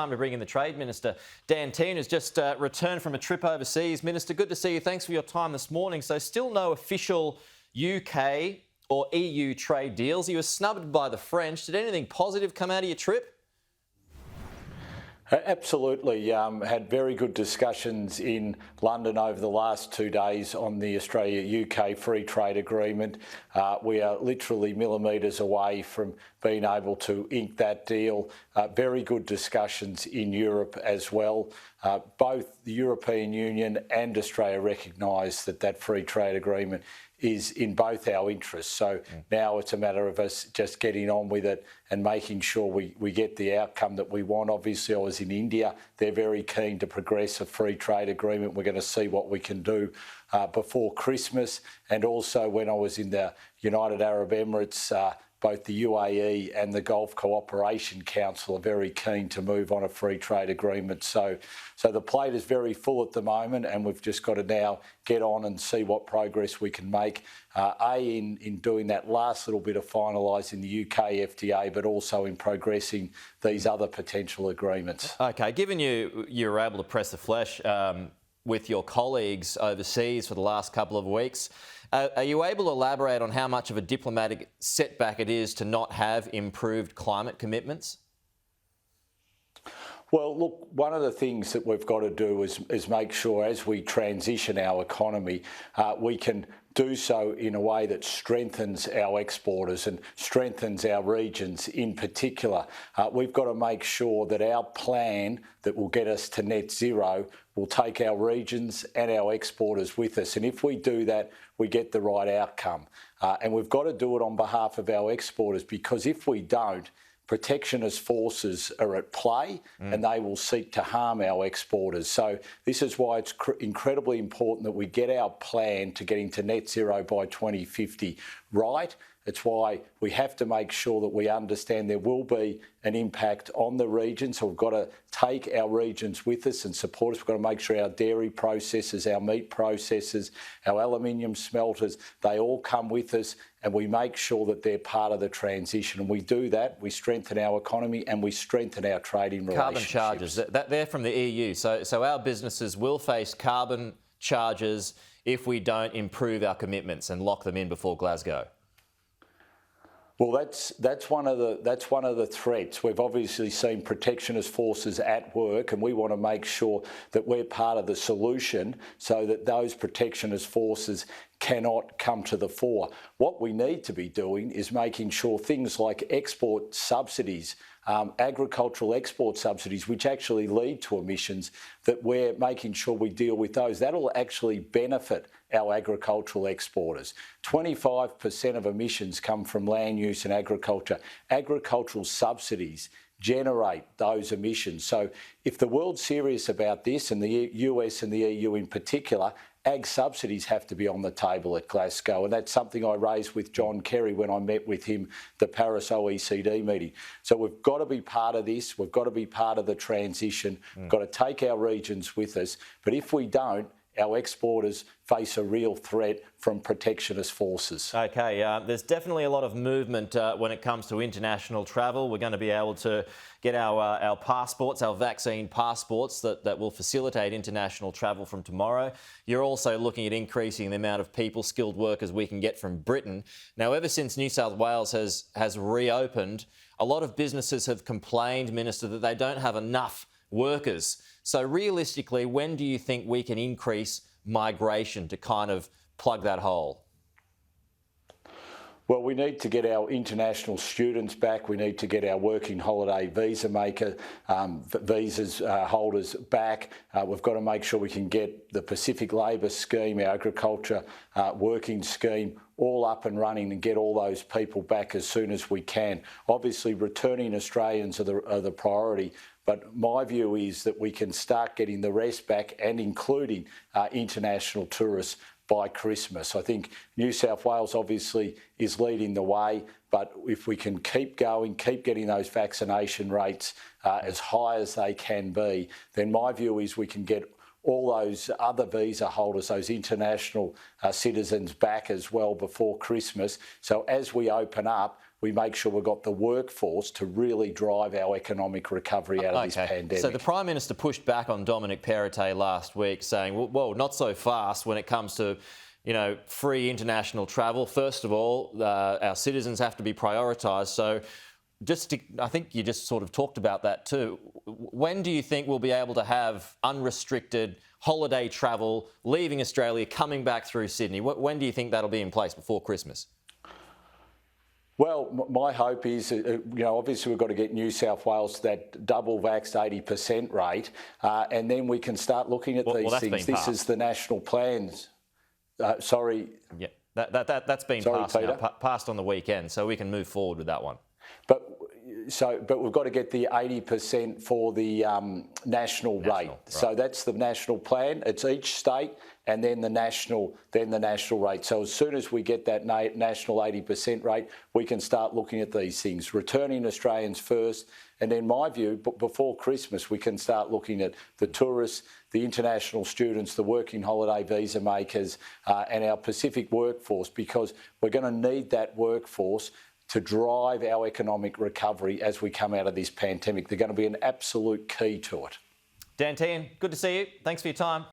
Time to bring in the Trade Minister. Dan Tehan has just returned from a trip overseas. Minister, good to see you. Thanks for your time this morning. So still no official UK or EU trade deals. You were snubbed by the French. Did anything positive come out of your trip? Absolutely. Had very good discussions in London over the last 2 days on the Australia-UK Free Trade Agreement. We are literally millimetres away from being able to ink that deal. Very good discussions in Europe as well. Both the European Union and Australia recognise that that free trade agreement is in both our interests. So now it's a matter of us just getting on with it and making sure we get the outcome that we want. Obviously, I was in India. They're very keen to progress a free trade agreement. We're going to see what we can do before Christmas. And also when I was in the United Arab Emirates, both the UAE and the Gulf Cooperation Council are very keen to move on a free trade agreement. So the plate is very full at the moment, and we've just got to now get on and see what progress we can make, in doing that last little bit of finalising the UK FTA, but also in progressing these other potential agreements. Okay, given you were able to press the flesh with your colleagues overseas for the last couple of weeks, are you able to elaborate on how much of a diplomatic setback it is to not have improved climate commitments? Well, look, one of the things that we've got to do is make sure as we transition our economy, we can do so in a way that strengthens our exporters and strengthens our regions in particular. We've got to make sure that our plan that will get us to net zero will take our regions and our exporters with us. And if we do that, we get the right outcome. And we've got to do it on behalf of our exporters, because if we don't, protectionist forces are at play and they will seek to harm our exporters. So this is why it's incredibly important that we get our plan to getting to net zero by 2050 right. It's why we have to make sure that we understand there will be an impact on the region. So we've got to take our regions with us and support us. We've got to make sure our dairy processors, our meat processors, our aluminium smelters, they all come with us, and we make sure that they're part of the transition. And we do that, we strengthen our economy and we strengthen our trading relationships. Carbon charges, they're from the EU. So our businesses will face carbon charges if we don't improve our commitments and lock them in before Glasgow. Well, that's one of the threats. We've obviously seen protectionist forces at work, and we want to make sure that we're part of the solution so that those protectionist forces cannot come to the fore. What we need to be doing is making sure things like export subsidies, agricultural export subsidies, which actually lead to emissions, that we're making sure we deal with those. That'll actually benefit our agricultural exporters. 25% of emissions come from land use and agriculture. Agricultural subsidies generate those emissions. So if the world's serious about this, and the US and the EU in particular, ag subsidies have to be on the table at Glasgow, and that's something I raised with John Kerry when I met with him the Paris OECD meeting. So we've got to be part of this, we've got to be part of the transition, we've got to take our regions with us, but if we don't, our exporters face a real threat from protectionist forces. Okay, there's definitely a lot of movement when it comes to international travel. We're going to be able to get our passports, our vaccine passports that will facilitate international travel from tomorrow. You're also looking at increasing the amount of people, skilled workers we can get from Britain. Now, ever since New South Wales has reopened, a lot of businesses have complained, Minister, that they don't have enough workers. So realistically, when do you think we can increase migration to kind of plug that hole? Well, we need to get our international students back. We need to get our working holiday visa maker visas holders back. We've got to make sure we can get the Pacific Labour Scheme, our agriculture working scheme, all up and running, and get all those people back as soon as we can. Obviously, returning Australians are the priority, but my view is that we can start getting the rest back, and including international tourists, by Christmas. I think New South Wales obviously is leading the way, but if we can keep going, keep getting those vaccination rates as high as they can be, then my view is we can get all those other visa holders, those international citizens, back as well before Christmas. So as we open up, we make sure we've got the workforce to really drive our economic recovery out of this pandemic. So the Prime Minister pushed back on Dominic Perrottet last week, saying, well, not so fast when it comes to free international travel. First of all, our citizens have to be prioritised. So I think you just sort of talked about that too. When do you think we'll be able to have unrestricted holiday travel, leaving Australia, coming back through Sydney? When do you think that'll be in place? Before Christmas? Well, my hope is, obviously we've got to get New South Wales to that double vaxxed 80% rate, and then we can start looking at these things. This is the national plans. Sorry. Yeah, that's been passed now, passed on the weekend, so we can move forward with that one. But we've got to get the 80% for the national rate. Right. So that's the national plan. It's each state and then the national rate. So as soon as we get that national 80% rate, we can start looking at these things. Returning Australians first, and in my view, before Christmas, we can start looking at the tourists, the international students, the working holiday visa makers, and our Pacific workforce, because we're going to need that workforce to drive our economic recovery as we come out of this pandemic. They're going to be an absolute key to it. Dan Tehan, good to see you. Thanks for your time.